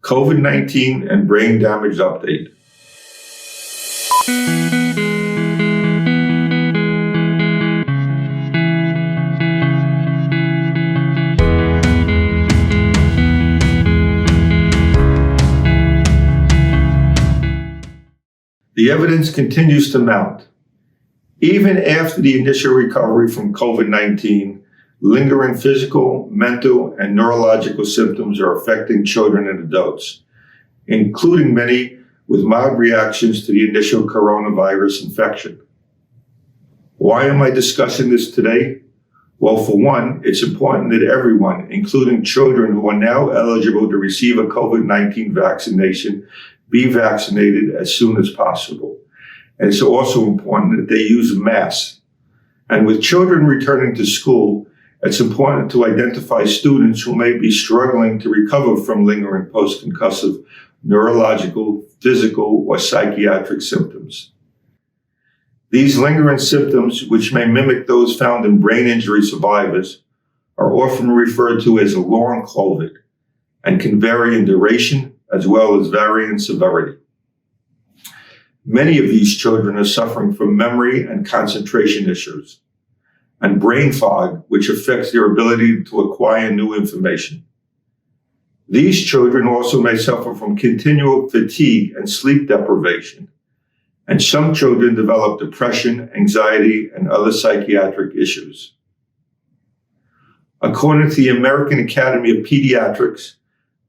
COVID-19 and brain damage update. The evidence continues to mount. Even after the initial recovery from COVID-19, lingering physical, mental, and neurological symptoms are affecting children and adults, including many with mild reactions to the initial coronavirus infection. Why am I discussing this today? Well, for one, it's important that everyone, including children who are now eligible to receive a COVID-19 vaccination, be vaccinated as soon as possible. And it's also important that they use masks. And with children returning to school, it's important to identify students who may be struggling to recover from lingering post-concussive neurological, physical, or psychiatric symptoms. These lingering symptoms, which may mimic those found in brain injury survivors, are often referred to as long COVID and can vary in duration as well as vary in severity. Many of these children are suffering from memory and concentration issues, and brain fog, which affects their ability to acquire new information. These children also may suffer from continual fatigue and sleep deprivation, and some children develop depression, anxiety, and other psychiatric issues. According to the American Academy of Pediatrics,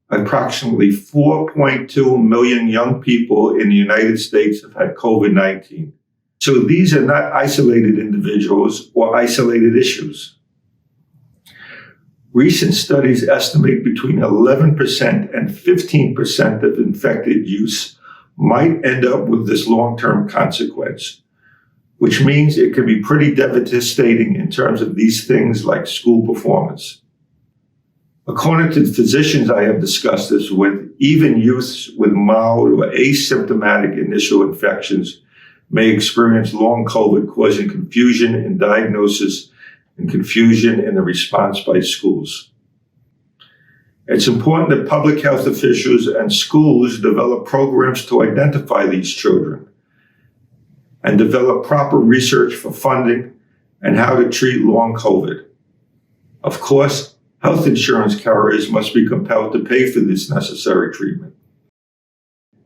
approximately 4.2 million young people in the United States have had COVID-19. So these are not isolated individuals or isolated issues. Recent studies estimate between 11% and 15% of infected youths might end up with this long-term consequence, which means it can be pretty devastating in terms of these things like school performance. According to physicians I have discussed this with, even youths with mild or asymptomatic initial infections may experience long COVID, causing confusion in diagnosis and confusion in the response by schools. It's important that public health officials and schools develop programs to identify these children and develop proper research for funding and how to treat long COVID. Of course, health insurance carriers must be compelled to pay for this necessary treatment.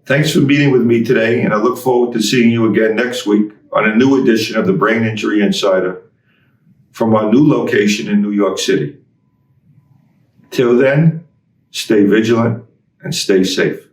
Thanks for meeting with me today, and I look forward to seeing you again next week on a new edition of the Brain Injury Insider from our new location in New York City. Till then, stay vigilant and stay safe.